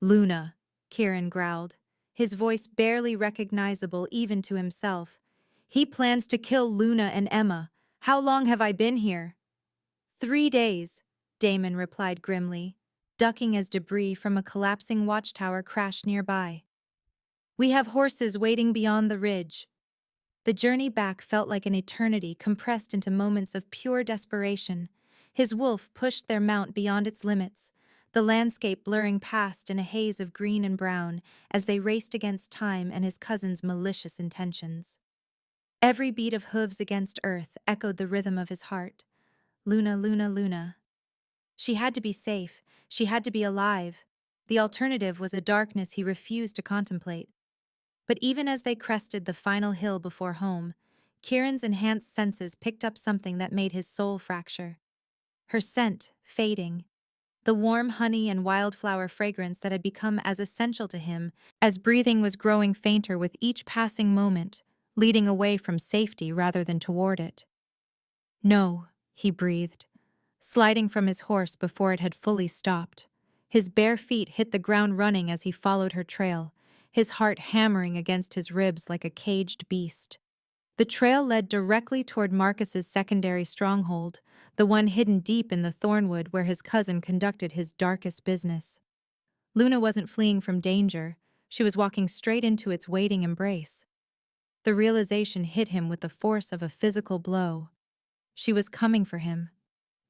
"Luna," Kieran growled, his voice barely recognizable even to himself. "He plans to kill Luna and Emma. How long have I been here?" 3 days, Damon replied grimly, ducking as debris from a collapsing watchtower crashed nearby. "We have horses waiting beyond the ridge." The journey back felt like an eternity compressed into moments of pure desperation. His wolf pushed their mount beyond its limits, the landscape blurring past in a haze of green and brown as they raced against time and his cousin's malicious intentions. Every beat of hooves against earth echoed the rhythm of his heart. Luna, Luna, Luna. She had to be safe. She had to be alive. The alternative was a darkness he refused to contemplate. But even as they crested the final hill before home, Kieran's enhanced senses picked up something that made his soul fracture. Her scent, fading. The warm honey and wildflower fragrance that had become as essential to him as breathing was growing fainter with each passing moment, leading away from safety rather than toward it. "No," he breathed, sliding from his horse before it had fully stopped. His bare feet hit the ground running as he followed her trail, his heart hammering against his ribs like a caged beast. The trail led directly toward Marcus's secondary stronghold, the one hidden deep in the thornwood where his cousin conducted his darkest business. Luna wasn't fleeing from danger, she was walking straight into its waiting embrace. The realization hit him with the force of a physical blow. She was coming for him.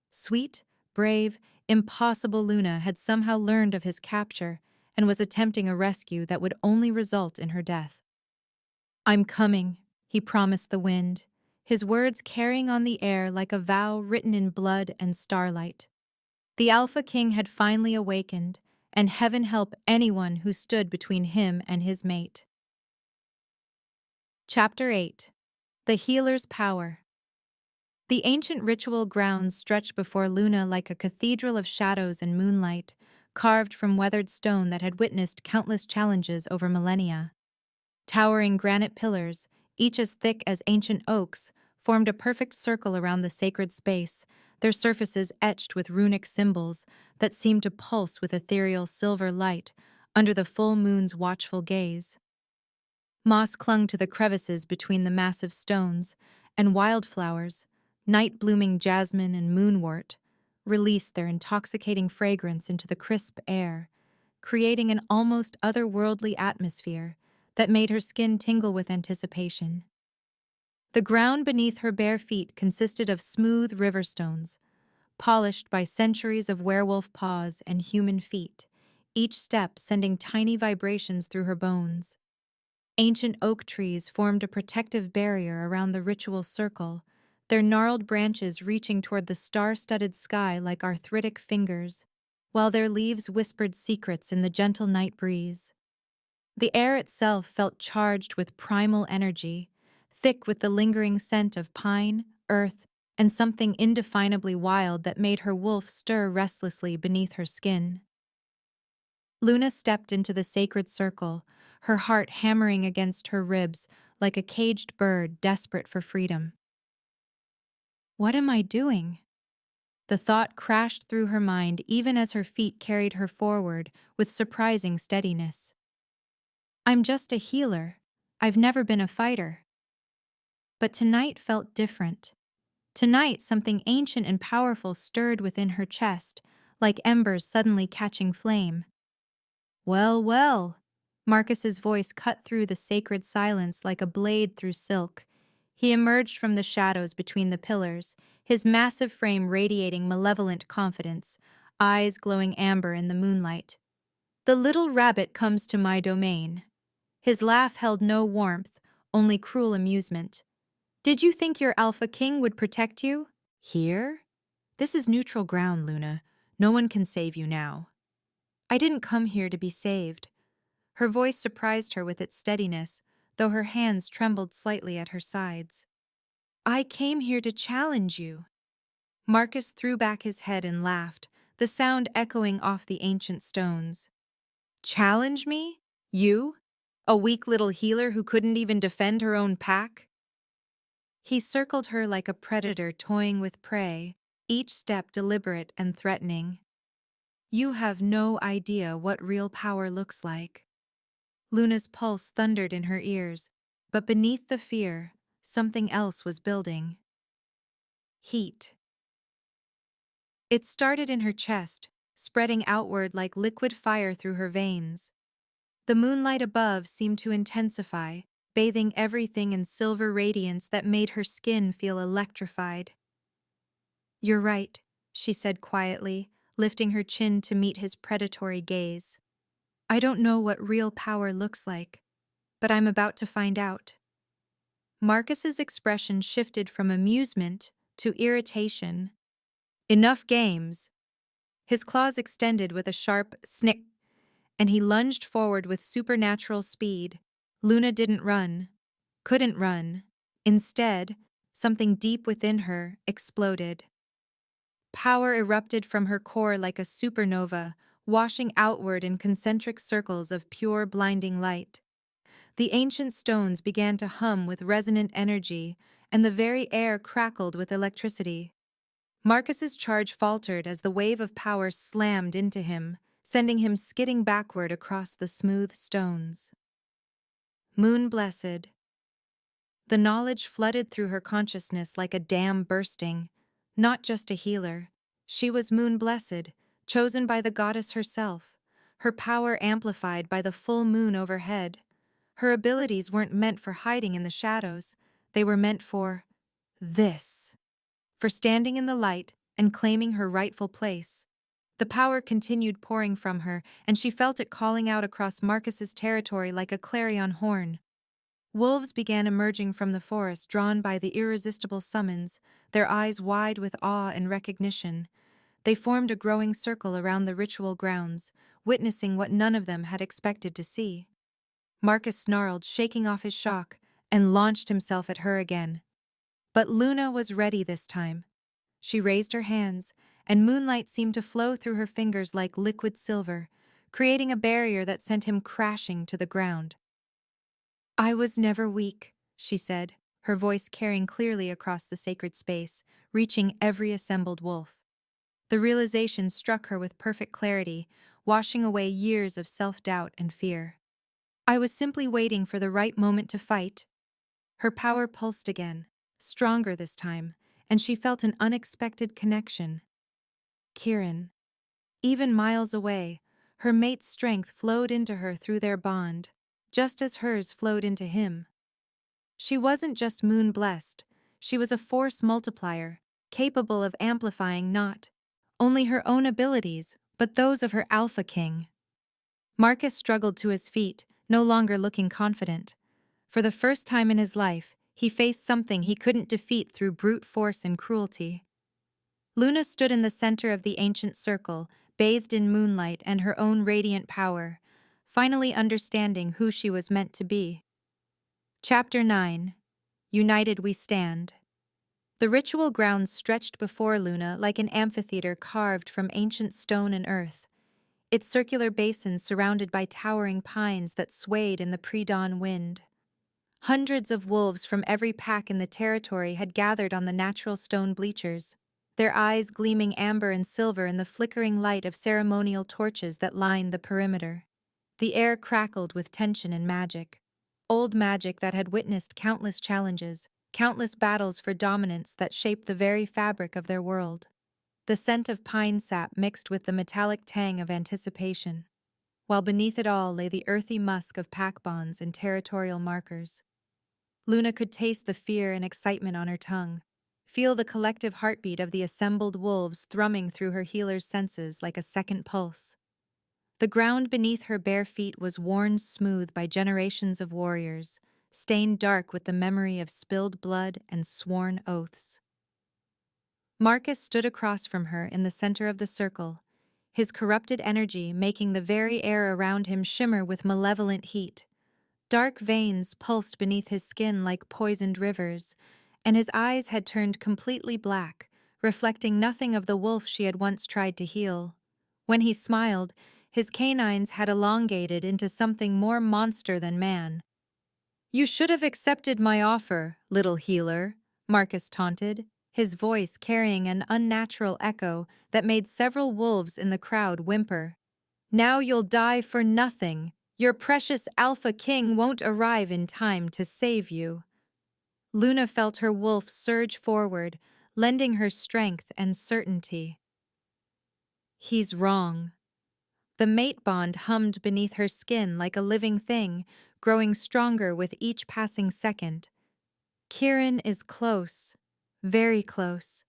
Sweet, brave, impossible Luna had somehow learned of his capture and was attempting a rescue that would only result in her death. "I'm coming," he promised the wind, his words carrying on the air like a vow written in blood and starlight. The Alpha King had finally awakened, and heaven help anyone who stood between him and his mate. Chapter 8. The Healer's Power. The ancient ritual grounds stretched before Luna like a cathedral of shadows and moonlight, carved from weathered stone that had witnessed countless challenges over millennia. Towering granite pillars, each as thick as ancient oaks, formed a perfect circle around the sacred space, their surfaces etched with runic symbols that seemed to pulse with ethereal silver light under the full moon's watchful gaze. Moss clung to the crevices between the massive stones, and wildflowers, night-blooming jasmine and moonwort, released their intoxicating fragrance into the crisp air, creating an almost otherworldly atmosphere that made her skin tingle with anticipation. The ground beneath her bare feet consisted of smooth river stones, polished by centuries of werewolf paws and human feet, each step sending tiny vibrations through her bones. Ancient oak trees formed a protective barrier around the ritual circle, their gnarled branches reaching toward the star-studded sky like arthritic fingers, while their leaves whispered secrets in the gentle night breeze. The air itself felt charged with primal energy, thick with the lingering scent of pine, earth, and something indefinably wild that made her wolf stir restlessly beneath her skin. Luna stepped into the sacred circle, her heart hammering against her ribs like a caged bird desperate for freedom. "What am I doing?" The thought crashed through her mind even as her feet carried her forward with surprising steadiness. "I'm just a healer. I've never been a fighter." But tonight felt different. Tonight something ancient and powerful stirred within her chest, like embers suddenly catching flame. "Well, well." Marcus's voice cut through the sacred silence like a blade through silk. He emerged from the shadows between the pillars, his massive frame radiating malevolent confidence, eyes glowing amber in the moonlight. "The little rabbit comes to my domain." His laugh held no warmth, only cruel amusement. "Did you think your Alpha King would protect you? Here? This is neutral ground, Luna. No one can save you now. I didn't come here to be saved. Her voice surprised her with its steadiness, though her hands trembled slightly at her sides. I came here to challenge you. Marcus threw back his head and laughed, the sound echoing off the ancient stones. Challenge me? You? A weak little healer who couldn't even defend her own pack? He circled her like a predator toying with prey, each step deliberate and threatening. You have no idea what real power looks like. Luna's pulse thundered in her ears, but beneath the fear, something else was building. Heat. It started in her chest, spreading outward like liquid fire through her veins. The moonlight above seemed to intensify, bathing everything in silver radiance that made her skin feel electrified. You're right, she said quietly, lifting her chin to meet his predatory gaze. I don't know what real power looks like, but I'm about to find out. Marcus's expression shifted from amusement to irritation. Enough games. His claws extended with a sharp snick, and he lunged forward with supernatural speed. Luna didn't run, couldn't run. Instead, something deep within her exploded. Power erupted from her core like a supernova, washing outward in concentric circles of pure, blinding light. The ancient stones began to hum with resonant energy, and the very air crackled with electricity. Marcus's charge faltered as the wave of power slammed into him, sending him skidding backward across the smooth stones. Moon blessed. The knowledge flooded through her consciousness like a dam bursting. Not just a healer. She was moon blessed, chosen by the goddess herself, her power amplified by the full moon overhead. Her abilities weren't meant for hiding in the shadows. They were meant for this. For standing in the light and claiming her rightful place. The power continued pouring from her, and she felt it calling out across Marcus's territory like a clarion horn. Wolves began emerging from the forest, drawn by the irresistible summons, their eyes wide with awe and recognition. They formed a growing circle around the ritual grounds, witnessing what none of them had expected to see. Marcus snarled, shaking off his shock, and launched himself at her again. But Luna was ready this time. She raised her hands, and moonlight seemed to flow through her fingers like liquid silver, creating a barrier that sent him crashing to the ground. I was never weak, she said, her voice carrying clearly across the sacred space, reaching every assembled wolf. The realization struck her with perfect clarity, washing away years of self-doubt and fear. I was simply waiting for the right moment to fight. Her power pulsed again, stronger this time, and she felt an unexpected connection. Kiran. Even miles away, her mate's strength flowed into her through their bond, just as hers flowed into him. She wasn't just moon-blessed, she was a force multiplier, capable of amplifying not only her own abilities, but those of her Alpha King. Marcus struggled to his feet, no longer looking confident. For the first time in his life, he faced something he couldn't defeat through brute force and cruelty. Luna stood in the center of the ancient circle, bathed in moonlight and her own radiant power, finally understanding who she was meant to be. Chapter 9. United We Stand. The ritual grounds stretched before Luna like an amphitheater carved from ancient stone and earth, its circular basin surrounded by towering pines that swayed in the pre-dawn wind. Hundreds of wolves from every pack in the territory had gathered on the natural stone bleachers, their eyes gleaming amber and silver in the flickering light of ceremonial torches that lined the perimeter. The air crackled with tension and magic. Old magic that had witnessed countless challenges, countless battles for dominance that shaped the very fabric of their world. The scent of pine sap mixed with the metallic tang of anticipation, while beneath it all lay the earthy musk of pack bonds and territorial markers. Luna could taste the fear and excitement on her tongue, feel the collective heartbeat of the assembled wolves thrumming through her healer's senses like a second pulse. The ground beneath her bare feet was worn smooth by generations of warriors, stained dark with the memory of spilled blood and sworn oaths. Marcus stood across from her in the center of the circle, his corrupted energy making the very air around him shimmer with malevolent heat. Dark veins pulsed beneath his skin like poisoned rivers, and his eyes had turned completely black, reflecting nothing of the wolf she had once tried to heal. When he smiled, his canines had elongated into something more monster than man. "You should have accepted my offer, little healer," Marcus taunted, his voice carrying an unnatural echo that made several wolves in the crowd whimper. "Now you'll die for nothing. Your precious Alpha King won't arrive in time to save you." Luna felt her wolf surge forward, lending her strength and certainty. He's wrong. The mate bond hummed beneath her skin like a living thing, growing stronger with each passing second. Kieran is close, very close.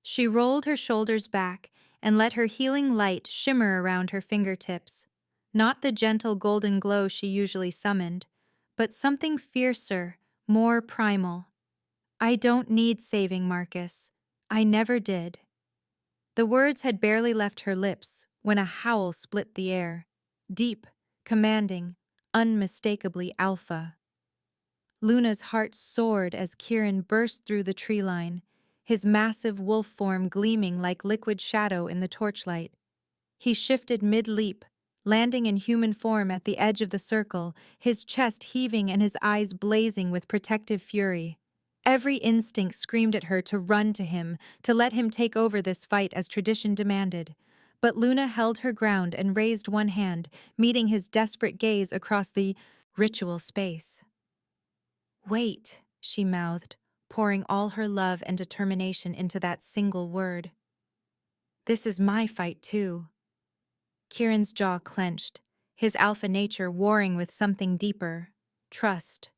She rolled her shoulders back and let her healing light shimmer around her fingertips. Not the gentle golden glow she usually summoned, but something fiercer, more primal. "I don't need saving, Marcus. I never did." The words had barely left her lips when a howl split the air. Deep, commanding, unmistakably alpha. Luna's heart soared as Kieran burst through the tree line, his massive wolf form gleaming like liquid shadow in the torchlight. He shifted mid-leap, landing in human form at the edge of the circle, his chest heaving and his eyes blazing with protective fury. Every instinct screamed at her to run to him, to let him take over this fight as tradition demanded. But Luna held her ground and raised one hand, meeting his desperate gaze across the ritual space. "Wait," she mouthed, pouring all her love and determination into that single word. "This is my fight, too." Kieran's jaw clenched, his alpha nature warring with something deeper: trust,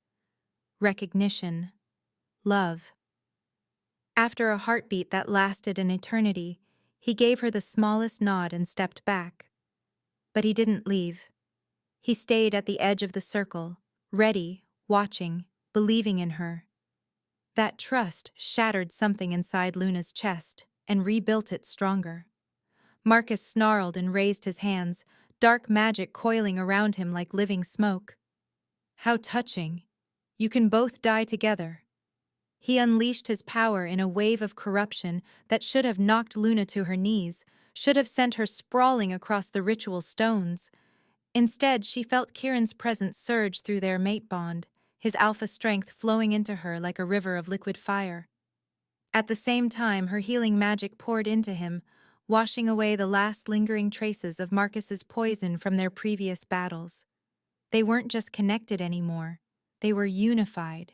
recognition, love. After a heartbeat that lasted an eternity, he gave her the smallest nod and stepped back. But he didn't leave. He stayed at the edge of the circle, ready, watching, believing in her. That trust shattered something inside Luna's chest and rebuilt it stronger. Marcus snarled and raised his hands, dark magic coiling around him like living smoke. "How touching. You can both die together." He unleashed his power in a wave of corruption that should have knocked Luna to her knees, should have sent her sprawling across the ritual stones. Instead, she felt Kieran's presence surge through their mate bond, his alpha strength flowing into her like a river of liquid fire. At the same time, her healing magic poured into him, washing away the last lingering traces of Marcus's poison from their previous battles. They weren't just connected anymore, they were unified.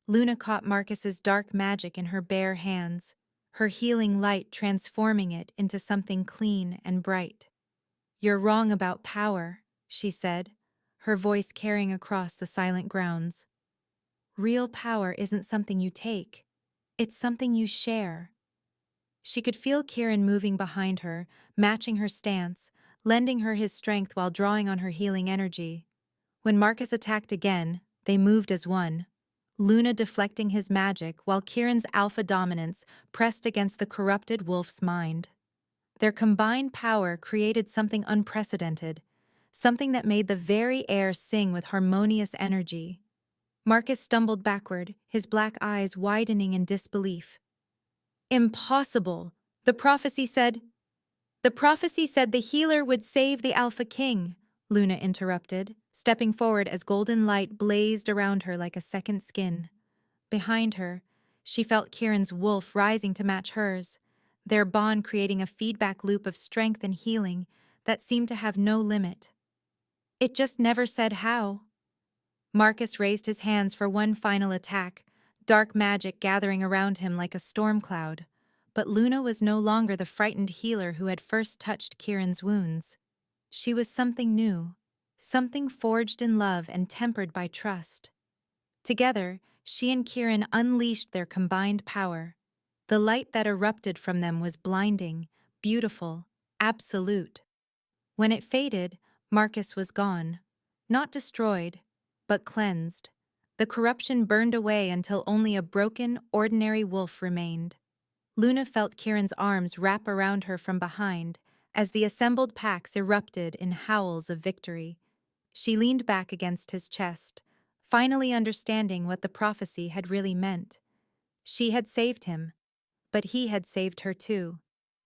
Luna caught Marcus's dark magic in her bare hands, her healing light transforming it into something clean and bright. "You're wrong about power," she said, her voice carrying across the silent grounds. "Real power isn't something you take. It's something you share." She could feel Kieran moving behind her, matching her stance, lending her his strength while drawing on her healing energy. When Marcus attacked again, they moved as one, Luna deflecting his magic while Kieran's alpha dominance pressed against the corrupted wolf's mind. Their combined power created something unprecedented, something that made the very air sing with harmonious energy. Marcus stumbled backward, his black eyes widening in disbelief. "Impossible! The prophecy said—" "The prophecy said the healer would save the Alpha King," Luna interrupted, stepping forward as golden light blazed around her like a second skin. Behind her, she felt Kieran's wolf rising to match hers, their bond creating a feedback loop of strength and healing that seemed to have no limit. "It just never said how." Marcus raised his hands for one final attack, dark magic gathering around him like a storm cloud. But Luna was no longer the frightened healer who had first touched Kieran's wounds. She was something new, something forged in love and tempered by trust. Together, she and Kieran unleashed their combined power. The light that erupted from them was blinding, beautiful, absolute. When it faded, Marcus was gone. Not destroyed, but cleansed. The corruption burned away until only a broken, ordinary wolf remained. Luna felt Kieran's arms wrap around her from behind as the assembled packs erupted in howls of victory. She leaned back against his chest, finally understanding what the prophecy had really meant. She had saved him, but he had saved her too.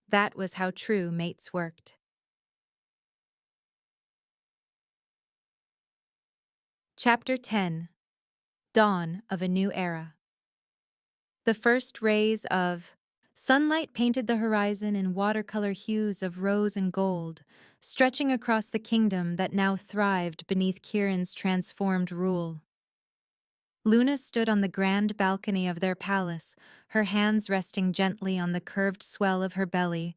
That was how true mates worked. Chapter 10. Dawn of a New Era. The first rays of sunlight painted the horizon in watercolor hues of rose and gold, stretching across the kingdom that now thrived beneath Kieran's transformed rule. Luna stood on the grand balcony of their palace, her hands resting gently on the curved swell of her belly,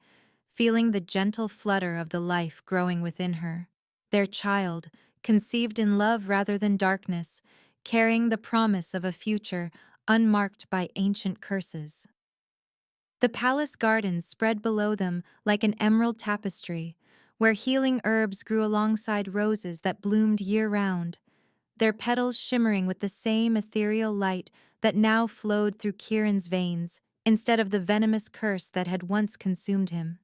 feeling the gentle flutter of the life growing within her. Their child, conceived in love rather than darkness, carrying the promise of a future unmarked by ancient curses. The palace gardens spread below them like an emerald tapestry, where healing herbs grew alongside roses that bloomed year-round, their petals shimmering with the same ethereal light that now flowed through Kieran's veins, instead of the venomous curse that had once consumed him.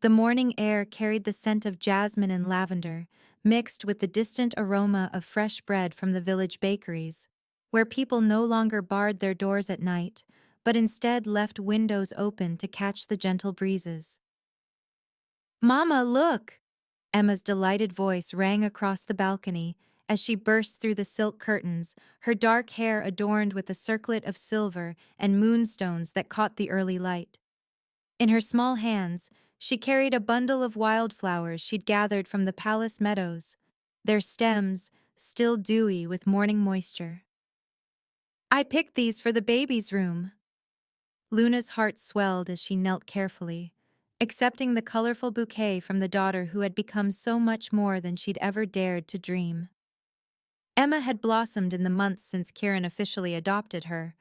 The morning air carried the scent of jasmine and lavender, mixed with the distant aroma of fresh bread from the village bakeries, where people no longer barred their doors at night, but instead left windows open to catch the gentle breezes. "Mama, look!" Emma's delighted voice rang across the balcony as she burst through the silk curtains, her dark hair adorned with a circlet of silver and moonstones that caught the early light. In her small hands, she carried a bundle of wildflowers she'd gathered from the palace meadows, their stems still dewy with morning moisture. "I picked these for the baby's room." Luna's heart swelled as she knelt carefully, accepting the colorful bouquet from the daughter who had become so much more than she'd ever dared to dream. Emma had blossomed in the months since Kieran officially adopted her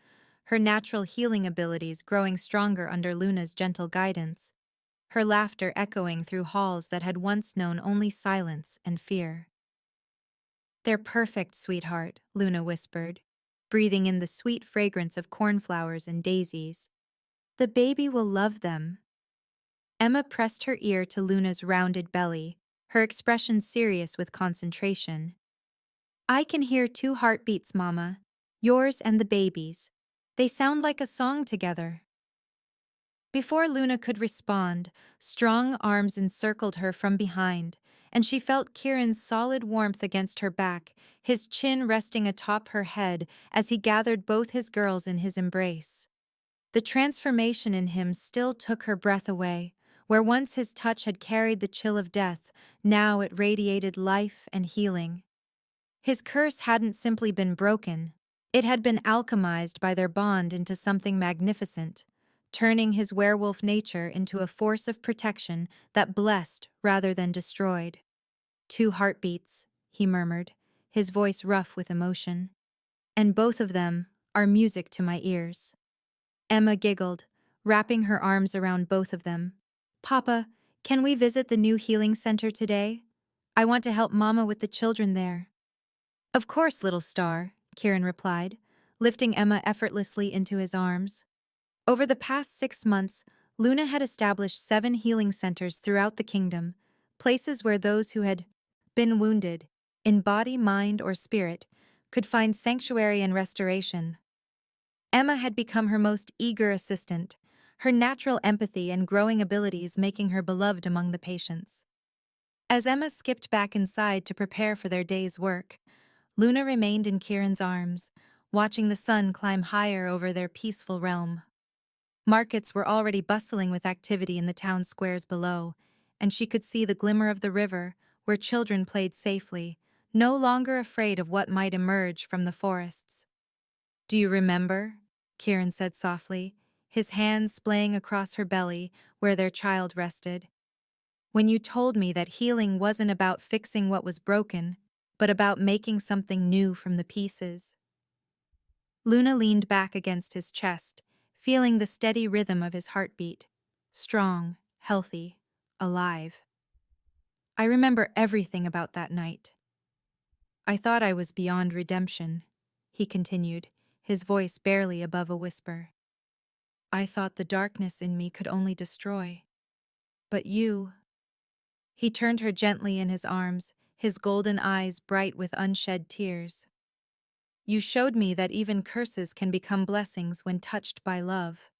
natural healing abilities growing stronger under Luna's gentle guidance, her laughter echoing through halls that had once known only silence and fear. "They're perfect, sweetheart," Luna whispered, breathing in the sweet fragrance of cornflowers and daisies. "The baby will love them." Emma pressed her ear to Luna's rounded belly, her expression serious with concentration. "I can hear two heartbeats, Mama. Yours and the baby's. They sound like a song together." Before Luna could respond, strong arms encircled her from behind, and she felt Kieran's solid warmth against her back, his chin resting atop her head as he gathered both his girls in his embrace. The transformation in him still took her breath away. Where once his touch had carried the chill of death, now it radiated life and healing. His curse hadn't simply been broken, it had been alchemized by their bond into something magnificent, turning his werewolf nature into a force of protection that blessed rather than destroyed. "Two heartbeats," he murmured, his voice rough with emotion. "And both of them are music to my ears." Emma giggled, wrapping her arms around both of them. "Papa, can we visit the new healing center today? I want to help Mama with the children there." "Of course, little star," Kieran replied, lifting Emma effortlessly into his arms. Over the past 6 months, Luna had established 7 healing centers throughout the kingdom, places where those who had been wounded, in body, mind, or spirit, could find sanctuary and restoration. Emma had become her most eager assistant, her natural empathy and growing abilities making her beloved among the patients. As Emma skipped back inside to prepare for their day's work, Luna remained in Kieran's arms, watching the sun climb higher over their peaceful realm. Markets were already bustling with activity in the town squares below, and she could see the glimmer of the river, where children played safely, no longer afraid of what might emerge from the forests. "Do you remember?" Kieran said softly, his hands splaying across her belly where their child rested. "When you told me that healing wasn't about fixing what was broken, but about making something new from the pieces." Luna leaned back against his chest, feeling the steady rhythm of his heartbeat. Strong, healthy, alive. "I remember everything about that night. I thought I was beyond redemption," he continued, his voice barely above a whisper. I thought the darkness in me could only destroy. But you. He turned her gently in his arms, his golden eyes bright with unshed tears. You showed me that even curses can become blessings when touched by love.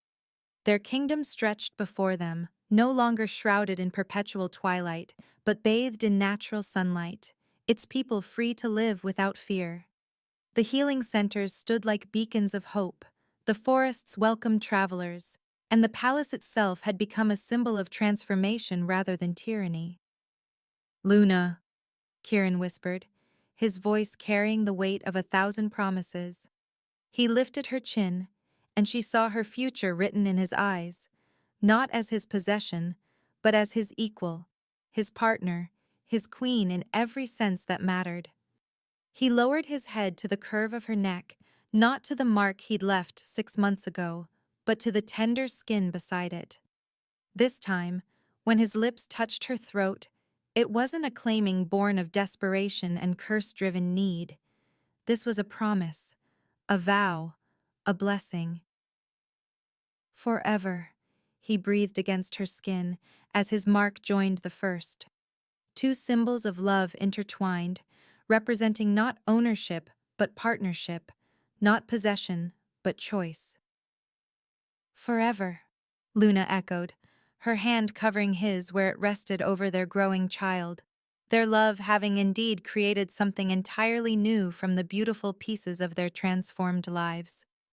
Their kingdom stretched before them, no longer shrouded in perpetual twilight, but bathed in natural sunlight, its people free to live without fear. The healing centers stood like beacons of hope, the forests welcomed travelers, and the palace itself had become a symbol of transformation rather than tyranny. Luna, Kieran whispered, his voice carrying the weight of 1,000 promises. He lifted her chin, and she saw her future written in his eyes, not as his possession, but as his equal, his partner, his queen in every sense that mattered. He lowered his head to the curve of her neck, not to the mark he'd left 6 months ago, but to the tender skin beside it. This time, when his lips touched her throat, it wasn't a claiming born of desperation and curse-driven need. This was a promise, a vow, a blessing. Forever, he breathed against her skin as his mark joined the first. Two symbols of love intertwined, representing not ownership but partnership, not possession but choice. Forever, Luna echoed, her hand covering his where it rested over their growing child, their love having indeed created something entirely new from the beautiful pieces of their transformed lives.